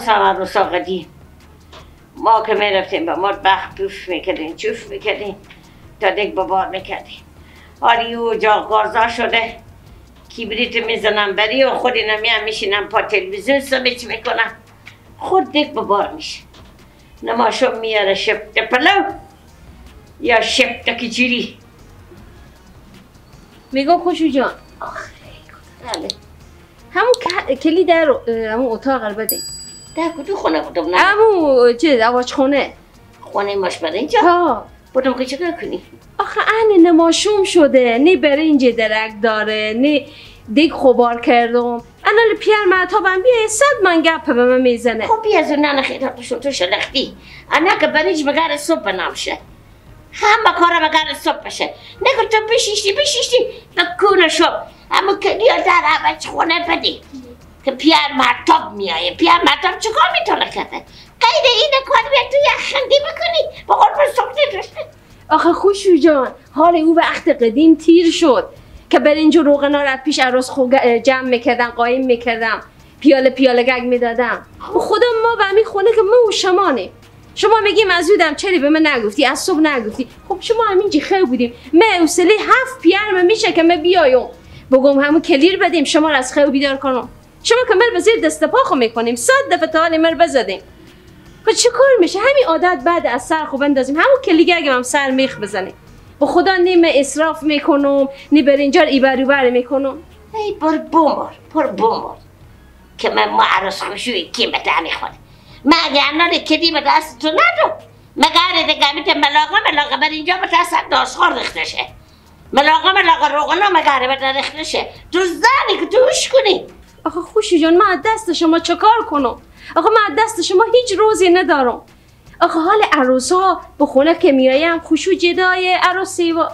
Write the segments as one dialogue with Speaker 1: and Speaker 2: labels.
Speaker 1: عروس قدیم ما که میرفتیم به مطبخ پوف میکردیم چوف میکردیم تا دیگه ببار میکردیم. حالی او جا گارزا شده کیبریت میزنم بری و خود نمیم میشینم پا تلویزیون سمیت میکنم خود دیگه ببار میشه. نماشم میاره شبت پلو یا شبت کجوری.
Speaker 2: میگم خوشو جان
Speaker 1: بله
Speaker 2: همون کلی در همون اتاق بده.
Speaker 1: در کدو خونه بودم نه؟
Speaker 2: همون چه دواج خونه
Speaker 1: خونه ماش بده اینجا؟
Speaker 2: ها
Speaker 1: بودم که چکار کنی؟
Speaker 2: آخه اهل نماشوم شده نه برنج درک داره نه دیگ خوبار کردم الان پیر مهتابم بیایه 100 من گپ به من میزنه.
Speaker 1: خب بیا زن نه خیلی تو شلختی انا که برنج بگار صبح نامشه همه کارا بگار صبح بشه نگو تو بشیشتی بکونه شو اما که دیا در عوض خونه بدی که پیر مهتاب میایه. پیر مهتاب چکار میتونه کرده؟ غیر اینه کار بیاد تو یه خندی بکنی با قرب سختی داشته.
Speaker 2: آخه خوشو جان حال او وقت قدیم تیر شد که برنج و روغنا را پیش عروس جمع میکردن قایم میکردم پیاله گگ میدادم و خودم ما به همین خونه که ما و شمانه شما میگیم از یودم چری به من نگفتی از صبح نگفتی. خب شما همینجی خیلی بودیم من اوصله 7 پیرم میشه که من بیایم بگم همون کلیر بدیم شما را از خیلی بیدار کنم. شما که مر بزیر دست پاخو میکنیم 100 دفعه تا حال مر بزدیم. خب چه کار میشه همین عادت بعد از سر خوب بندازیم همون کلیگه اگه هم سر میخ بزنیم و خدا نیمه اسراف میکنم نی برینجار ایبر میکنم.
Speaker 1: ای پر بومار که من ما عروس خوشوی کی متعنی خونه ما اگه انال کدی به دست تو ندو مگه دیگه میته ملاقه برینجا به دست داشخور رخته شه ملاقه روغنا مگه به رخته شه تو زنی که توش کنی.
Speaker 2: آخه خوشی جان من دست شما چکار کنم؟ آخه من دست شما هیچ روزی ندارم. آخه حال عروسا به خونه که میایم خوشو جدای عروسی و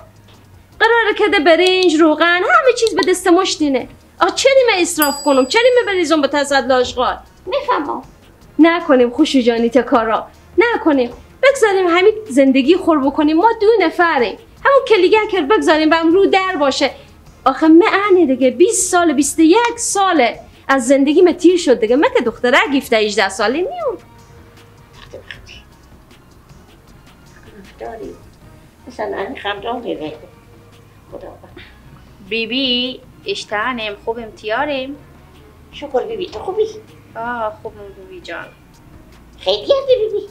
Speaker 2: قراره که برنج روغن همه چیز به دست مشتینه. آخه چری من اسراف کنم؟ چری من بریزم به تصد لاشغال؟
Speaker 1: میفهمم
Speaker 2: نکنیم خوشو جانی تا کارا نکنیم بگذاریم همین زندگی خور بکنیم. ما 2 نفریم همون کلیگه کرد بگذاریم و رو در باشه. آخه من دیگه 20 سال 21 ساله از زندگی من تیر شد دیگه. من که دختره گیفته 18 ساله نیوم
Speaker 1: داری مثلا این خمدان دیده خدا
Speaker 3: بیبی اشتهانیم خوبم تیاریم.
Speaker 1: شکر بیبی تو خوبی؟
Speaker 3: خوبم بیبی جان
Speaker 1: خیلی هستی بیبی؟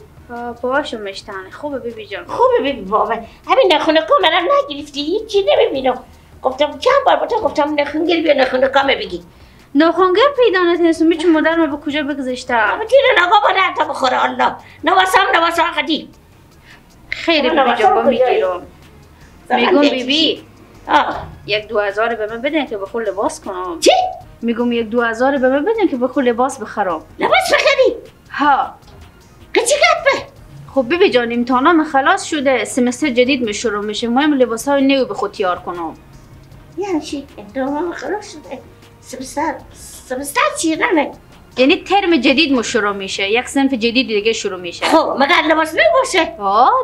Speaker 3: باشم اشتهانه خوبه بیبی جان
Speaker 1: خوبه بیبی بابا همین نخونه کام منم نگرفتی هیچی نمیبینم. گفتم چند بار با تو گفتم نخونگر بیا نخونه کامه بگی
Speaker 3: نخونگر پیدا نتونستم میچون مادرم به کجا بگذاشتم.
Speaker 1: اما تیره نگاه بادر تا بخوره الله نواسم آقدی
Speaker 3: خیلی بیبی جان با میگیرم میگم بیبی 1-2 به من بدن که بخور لباس کنم.
Speaker 1: چی؟
Speaker 3: میگم 1-2 به من بدن که بخور لباس بخرم.
Speaker 1: لباس بخری؟
Speaker 3: ها
Speaker 1: که چی گفه؟
Speaker 3: خب بیبی جان امتحانم خلاص شده سمستر جدید می شروع میشه مهم لباس های نیو به خود تیار کنم.
Speaker 1: یعنی چی؟ امتحانم خلاص شده سمستر چیه نه؟
Speaker 3: یعنی ترم جدید مو شروع میشه یک صنف جدید دیگه شروع میشه.
Speaker 1: خب مگر لباس باشه؟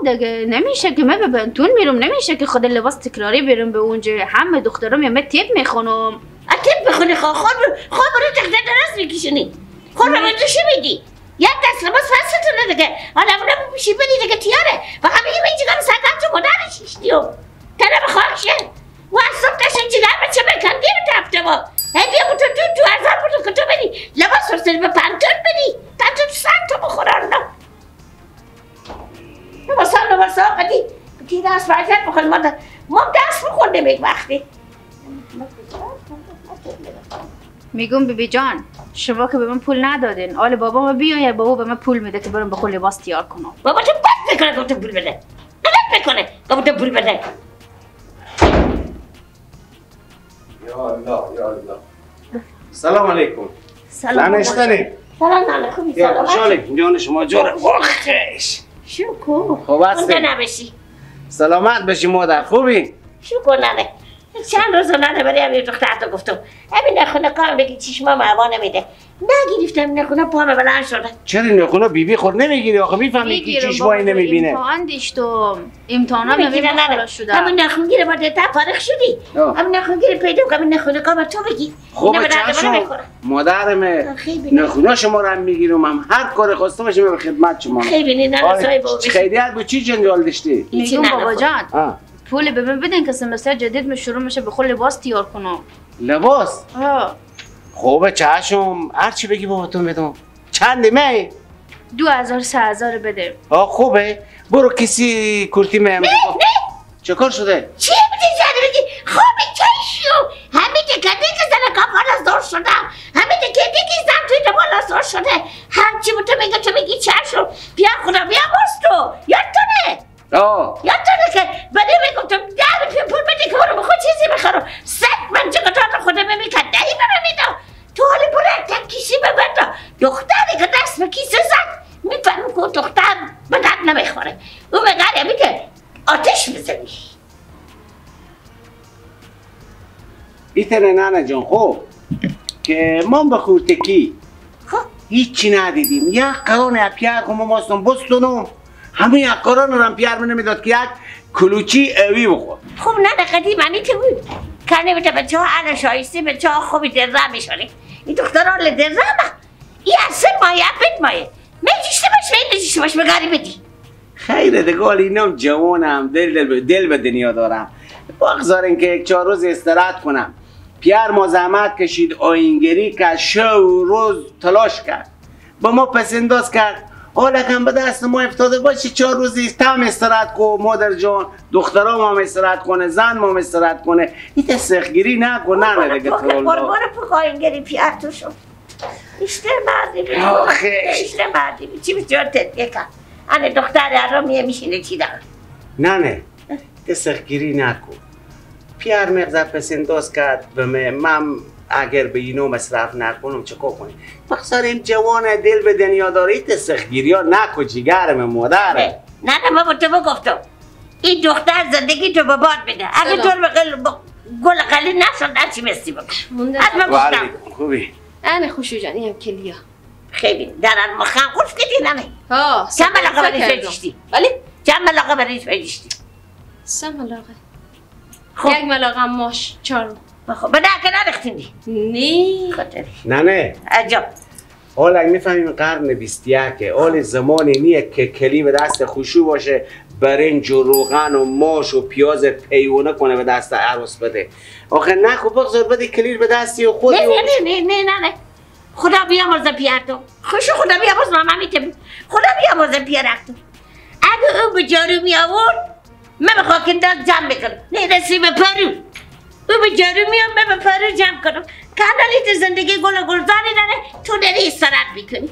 Speaker 3: دیگه نمیشه که من به بنتون میرم نمیشه که خود لباس تکراری برم به اونجا همه دخترام یا من تیپ میخونم.
Speaker 1: تیپ بخونی خب برو تخته درست میکشونی خب رو چی میگی؟ یک دست لباس فستونه دیگه حالا اونم میشی بدی دیگه تیاره فقط میگی من چیکار ساعت تو مادرش شیشتیو تنه بخواکشه و از صبح داشتن چیکار به چه بکندی رو تفته با هدیه بود تو ارزان بود که تو بدی لباس رو سری به پنتون بدی پنتون 100 تا بخورن نه لباس ها قدی بکی دست برکت بخون ما دست بخوندیم یک وقتی.
Speaker 3: میگم بیبی جان شما که به من پول ندادین آل بابا ما بیاید بابا به من پول میده که برم بخور لباس تیار کنم.
Speaker 1: بابا تو بد میکنه گفت پول بده غلط میکنه گفت پول بده.
Speaker 4: یا الله سلام علیکم.
Speaker 3: سلام
Speaker 4: علیکم.
Speaker 1: سلام علیکم.
Speaker 4: یا خوشحالیم جان شما جوره بخش
Speaker 1: شکر
Speaker 4: خوب هستی؟
Speaker 1: اونجا نبشی
Speaker 4: سلامت بشی مادر خوبی؟
Speaker 1: شکر نده چند روز نانه برای همین دخترتو گفتم همین نخونه کام بگی چشما معوا نمیده نگرفتم نخونه پامه بلند شده.
Speaker 4: چرا نخونه بیبی خود نمیگیری؟ آخه میفهمی که چشمایی نمیبینه.
Speaker 3: امتحان دیشتم امتحانم
Speaker 1: نمیگیره
Speaker 3: خلاص شده.
Speaker 1: همین نخون گیره باید تا فارغ شدی. همین نخون گیره پیدا کن همین نخونه کام تو بگی.
Speaker 4: خوبه چشم مادرمه نخونه شما رو هم میگیرم هم هر کار خواسته باشه به خدمت شما.
Speaker 1: خیلی نه صاحب
Speaker 4: خیریت به چی جنجال داشتی؟
Speaker 3: میگم بابا جان پول به من بدین که سمستر جدید شروع میشه به خود لباس تیار کنم.
Speaker 4: لباس؟ خوبه چشم هر چی بگی باباتون بدم. چنده می؟
Speaker 3: 2000 3000 بده.
Speaker 4: خوبه برو کسی کرتی می
Speaker 1: نه
Speaker 4: چه کار شده؟
Speaker 1: چی میتی زنی بگی؟ خوبی چشم همین که کدی که زن کافان زور شده همین که کدی که زن توی دبالا زور شده هرچی با تو میگی چشم بیا خدا بیا بستو یادتونه یادتونه که بده میگفتم 10 روپیه پول بدی که برو بخود چیزی بخورم 100 من چه قطعات خودم میکرد دهی من میدم تو حالی برو یک کیسی ببنده دختری که دست به کیسه زد میفهمم که دختر به درد نمیخوره او به غریبی که آتش بزنی
Speaker 4: ایتره نانه جان خوب که ما به خورتکی هیچی ندیدیم یک قران یک پیار که ما ماستم بستونم همه یک قران رو هم پیار من نمیداد که یک کلوچی اوی بخور
Speaker 1: خب نه قدیم منی که بود کنه بده بچه ها علا شایسته بچه ها خوبی درزه میشونه این دخترها لدرزه ما این اصلا مایه بد مایه میجیشته باش میجیشته باش بگاری بدی
Speaker 4: خیره دگال اینم جوانم دل به دنیا دارم بگذارین که 1-4 روز استراحت کنم پیار ما زحمت کشید آینگری که شو روز تلاش کرد با ما پسنداز کرد حالا کم به دست ما افتاده باشه 4 روزی تم استراحت کو مادر جان دخترام هم استراحت کنه زن هم استراحت کنه این تسخگیری نکن نه دیگه تو
Speaker 1: برو آینگری پیار تو شو اشته مردی اشته مردی چی بسیار تدیه کن انه دختر ارامیه میشینه چی دار
Speaker 4: نه تسخگیری نکن پیار مغزر پسنداز کرد به من اگر به اینو مصرف نکنم چه کنیم بخصاریم جوان دل به دنیا داره تسخگیری ها نکن جیگرم مادره
Speaker 1: نه من با تو بگفتم این دختر زندگی تو به باد بده اگه تو گل قلی نشد چی مستی بکن از من گفتم
Speaker 4: خوبی
Speaker 2: انه خوشو جان این هم کلیا
Speaker 1: خیلی در المخم خوش کدی نمه چند ملاقه بریش بجشتی
Speaker 2: ولی
Speaker 1: چند ملاقه بریش بجشتی
Speaker 2: 3 ملاقه یک ملاقه ماش 4
Speaker 1: خب به که نرختیندی
Speaker 4: نه
Speaker 1: عجب
Speaker 4: حالا اگه میفهمیم قرن 21 حال زمانی نیه که کلی به دست خوشو باشه برنج و روغن و ماش و پیاز پیونه کنه به دست عروس بده آخه نه خب بگذار بده کلیر به دستی و خودی
Speaker 1: نه خدا بیامرزه پیار تو خوشو خدا بیامرز ماما میتم خدا بیامرزه پیارک تو اگه اون به جارو می آورد من به خاکنداز جمع بکنم نه رسی به پرو او به جارو میام من به پرو جمع کنم کندالیت زندگی گل و گلزانی داره تو داری استراحت میکنی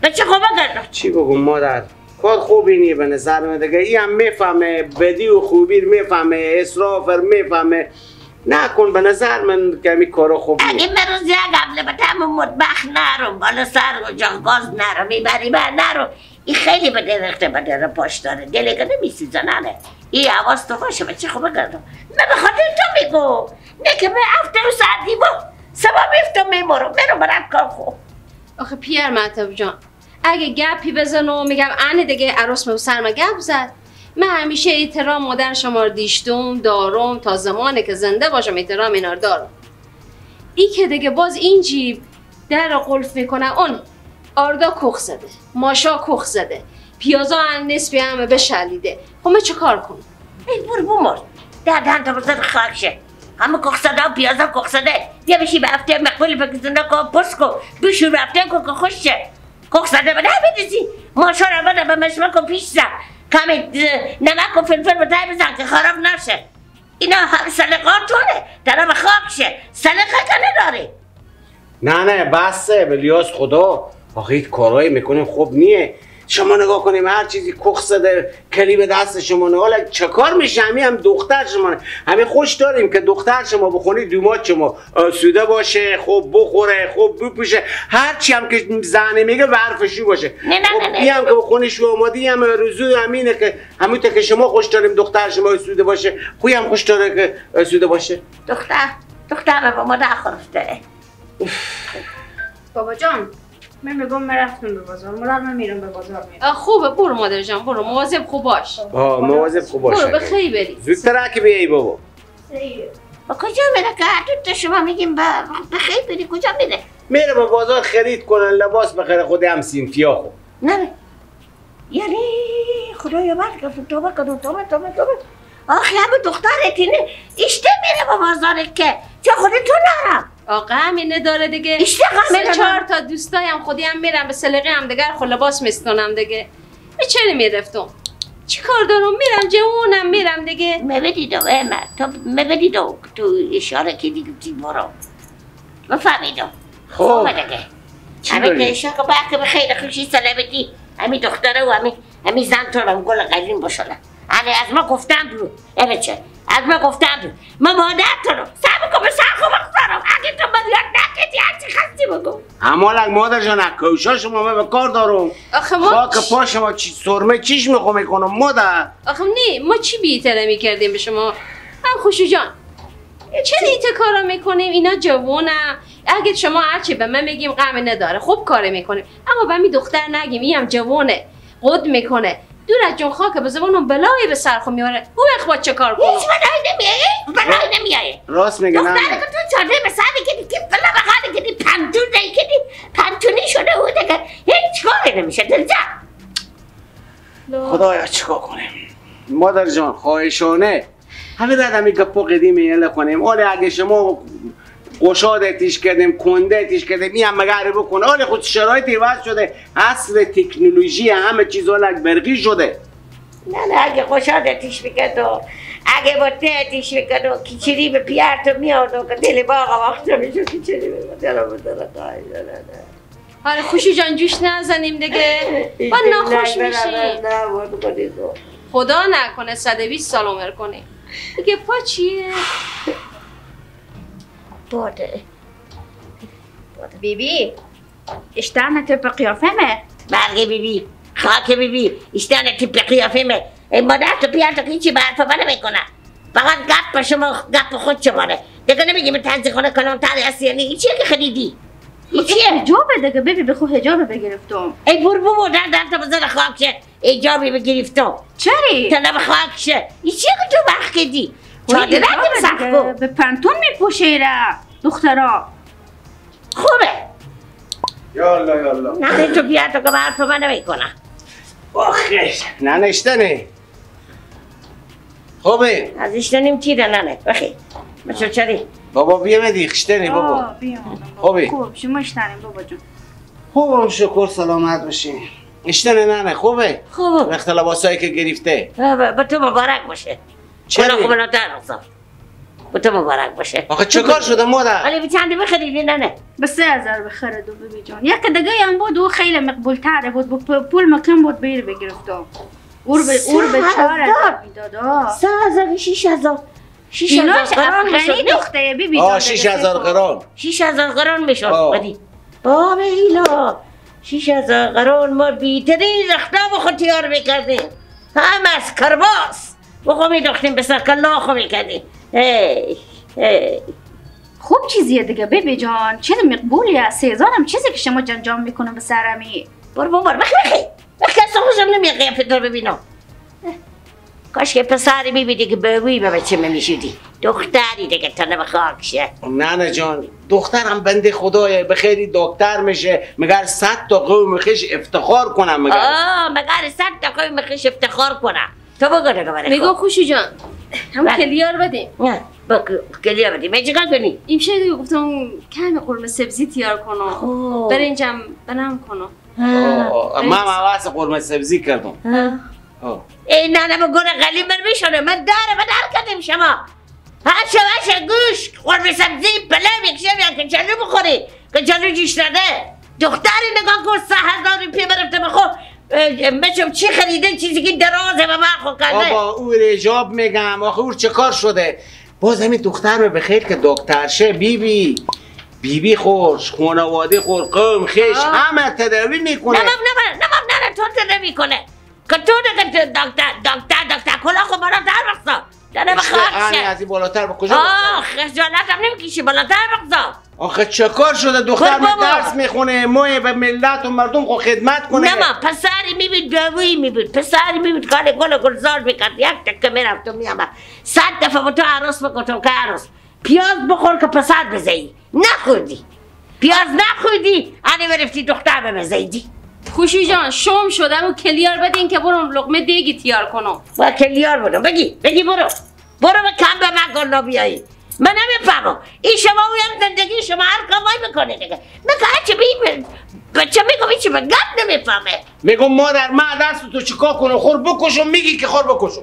Speaker 1: بچه خوبه گردم
Speaker 4: چی بگم مادر کار خوبی نیه به نظر من دیگه این هم میفهمه بدی و خوبی میفهمه اسرافر میفهمه نکن به نظر من کمی کارو خوبی
Speaker 1: اگه من روز یک قبل به تم مطبخ نرم بالا سر و جانگاز نرم میبری من نرم این خیلی به درخته به در پاش داره دلگه نمیسیزنانه این حواظ تو باشه بچه خوبه گردم من به خاطر تو میگو نه که من افتر و سردی با سبا میفتم میمارم برم کار خوب
Speaker 2: آخه پیار مطب جان اگه گپی بزنم میگم انه دیگه عروس مو سرما گپ زد من همیشه احترام مادر شما رو دیشتم دارم تا زمانی که زنده باشم احترام اینا رو دارم ای که دیگه باز این جیب در رو قلف میکنه اون آردا کخ زده ماشا کخ زده پیازا هم نسبی همه بشلیده خب من چه کار کنم؟
Speaker 1: ای برو بمار در دهن تا بزرگ خاک شه همه کخ زده و پیازا کخ زده بیا بشی به هفته مقبولی بگذنده که پس کن بشور به هفته که خوش شه کخ زده به نه بدیزی ماشا رو بده به مشمک و پیش زن کمی نمک و فلفل به تای بزن که خراب نشه اینا هم سلقاتونه طرف خاک شه سلقه کنه داره
Speaker 4: نه بسه بلیاس خدا آخه ایت کارایی میکنیم خوب نیه شما نگاه کنیم هر چیزی کخ زده کلی به دست شما نه. حالا چه کار میشه؟ هم دختر شما همه خوش داریم که دختر شما بخونی دومات شما آسوده باشه، خوب بخوره، خوب بپوشه، هر چی هم که زنه میگه به حرفشو باشه. این هم که بخونی شو آمادی هم روزو همینه که همونطور که شما خوش داریم دختر شما آسوده باشه، خوی هم خوش داره که آسوده باشه.
Speaker 1: دختر با مادر خرفته.
Speaker 3: بابا جان من میگم من رفتم به بازار، من میرم به بازار میرم.
Speaker 2: خوبه برو مادر جان برو، مواظب خوب باش.
Speaker 4: مواظب خوب باش.
Speaker 2: برو بخیر بری.
Speaker 4: زودتر که بیایی بابا.
Speaker 1: با کجا میره که تو شما میگیم بخیر بری؟ کجا میره؟
Speaker 4: میره به بازار خرید کنن لباس بخره خود هم سینفیا خو.
Speaker 1: نه یعنی خدایا من که توبه کنم توبه آخی همه دخترتی نه اشته میره به بازار که چه خودی تو نرم.
Speaker 2: آقا همینه داره دیگه.
Speaker 1: اشته غمه
Speaker 2: 4 تا دوستایم خودی هم میرم به سلیقه هم دیگر خود لباس میستونم دیگه. چرا میرفتم؟ چی کار دارم؟ میرم جوونم میرم دیگه.
Speaker 1: مبدیدم تو مبدیدم تو اشاره که دیگه برو بفهمیدم. خوبه دیگه همه که اشاره که به خیلی خوشی سلامتی همین دختره و همین زن تو رو گل قدیم باشله. از ما گفتم برو چه از ما گفتم برو ما مادر تو رو سعی بکن به سر خوب اختارم اگه تو من یاد نکردی هرچی خستی بگو
Speaker 4: همالک مادر جان کوشا شما من به کار دارم.
Speaker 2: آخه ما
Speaker 4: خاک پا شما سرمه چیش میخوام میکنم مادر.
Speaker 2: آخه نه ما چی بی‌احترامی کردیم به شما؟ هم خوشو جان چرا این کارا میکنیم؟ اینا جوونم اگه شما هرچی به من میگیم غم نداره خوب کار میکنیم، اما به می دختر نگیم این هم جوونه قد میکنه دور از جون خاک به زبانم بلایی به سر خو میاره. او اخوات چه کار کنم؟
Speaker 1: هیچ بلایی نمیاره.
Speaker 4: راست میگه نه.
Speaker 1: دختره که تو چاده به سر میکنی که بلا بخالی کنی پنتون نکنی پنتونی شده بوده که هیچ کاری نمیشه دلجا.
Speaker 4: خدایا چیکار کنیم؟ مادر جان خواهشانه همین ردمی گپا قدیمی یله کنیم. آله اگه شما گشاده تیش کردیم کنده تیش کردیم این هم مگره بکن. آله خود شرایط عوض شده، اصل تکنولوژی همه چیز ولک برقی شده.
Speaker 1: نه اگه گشاده تیش میکرد و اگه با ته تیش میکرد و کیچری به پیارت میاد و که دل باقا وقت میشو کیچری به
Speaker 2: آره خوشی جان جوش نزنیم دیگه با ناخوش میشیم. خدا نکنه 120 سال عمر کنی دیگه. پا چیه؟
Speaker 1: باده
Speaker 3: بیبی اشتانه تو به قیافه مه؟
Speaker 1: برگه بیبی خاک بیبی اشتانه تو به قیافه مه. مادر تو پیار تو که هیچی به حرفا منه میکنه فقط گپ شما گپ خود شماره دیگه نمیگی من تنزی خونه کنم تاری هستی یعنی این چیه که خریدی؟ این چیه؟
Speaker 3: حجابه دیگه بیبی بخو حجابه بگرفتم.
Speaker 1: ای برو مادر در تا بزن خاک شه حجابی بگرفتم.
Speaker 3: چری؟
Speaker 1: تنه به خاک شه این چیه که تو بخ کردی؟ چادر نگیم سخت
Speaker 3: به پنتون میپوشه را دخترا
Speaker 1: خوبه.
Speaker 4: یالا
Speaker 1: نه تو بیار تو که به حرف من نمیکنه.
Speaker 4: آخه ننشتنه خوبه
Speaker 1: از اشتنیم چی نه بخی بچه چری
Speaker 4: بابا بیامه دیخشتنه بابا خوبه
Speaker 3: خوب شما اشتنیم بابا جون.
Speaker 4: خوبم شکر سلامت باشی. اشتنه نه خوبه
Speaker 1: خوبه
Speaker 4: وقت لباسایی که گرفته
Speaker 1: به تو مبارک باشه.
Speaker 4: چرا؟
Speaker 1: خوبه نتر نقصا به تو مبارک باشه.
Speaker 4: آخه چه کار شده مادر؟
Speaker 1: ولی به چنده بخریدی نه
Speaker 3: به 3000 بخردو بیبی جان. یک دیگه هم بود و خیلی مقبول تره بود پول مکم بود بیر بگرفتم. اور به 4000 میداد.
Speaker 1: 3000 6000
Speaker 3: ایناش افغانی دخته بیبی جان.
Speaker 4: 6000 قران
Speaker 1: 6000 قران میشد بدی. بابا ایلا 6000 قران ما بیترین رختام خود تیار میکردیم هم از کرباس بخوا میداختیم به سرکلا خو میکردیم.
Speaker 3: خوب چیزیه دیگه بیبی جان. چیز مقبولیه 3000 هم چیزی که شما جنجام میکنه به سرمی.
Speaker 1: برو بخی اصلا خوشم نمیاد قیافت رو ببینم. کاش که پسری میبینی که به وی به بچه میشودی دختری دیگه تنه به خاک شه.
Speaker 4: نه جان دخترم بنده خدایه بخیری دکتر میشه مگر 100 تا قوم خیش افتخار کنم
Speaker 1: مگر 100 تا قوم خیش افتخار کنم. تو بگو دیگه برای
Speaker 2: میگو خوشی جان هم کلیار بدیم.
Speaker 1: نه کلیار بدیم من چیکار کنی؟
Speaker 2: این دیگه گفتم کمی قرمه سبزی تیار کنم برنجم بنام کنم.
Speaker 4: من حواس قرمه سبزی کردم.
Speaker 1: این نه بگونه قلیب من میشونه من داره من در کردیم شما هشه گوش قرمه سبزی پلو یک شب که چلو بخوری که چلو جیش نده دختری نگاه کن 3000 روپیه برفته بخور بچم چی خریده چیزی که درازه به من خود کرده.
Speaker 4: بابا او رجاب میگم آخه او چه کار شده؟ باز همین دختر به خیر که دکتر شه بیبی خورش خانواده خور قوم خیش همه تداوی میکنه.
Speaker 1: نه تو تداوی کنه که تو دکتر کلا خود برا در بخصا داره بخواهد شه.
Speaker 4: از این بالاتر به کجا
Speaker 1: خجالت هم نمیکشی بالاتر بخصا.
Speaker 4: آخه چه کار شده دختر درس میخونه موی به ملت و مردم خود خدمت کنه.
Speaker 1: نه پسری میبید دوی میبید پسری میبید کار گل گلزار میکرد یک تکه میرفت و میامد 100 دفعه با تو عروس بکن که عروس پیاز بخور که پسر بزهی نخوردی پیاز نخوردی انی برفتی دختر بمزیدی.
Speaker 2: خوشی جان شوم شدم و کلیار بدین که برم لقمه دیگی تیار کنم.
Speaker 1: با کلیار برو بگی برو به کم به من گل بیایی. من نمیفهمم این شما اویم زندگی شما هر کامای میکنه دیگه. مگه هرچه بچه میگم این چی بگم نمیفهمه.
Speaker 4: میگم مادر من دست تو چیکار کنم خور بکشم میگی که خور بکشم.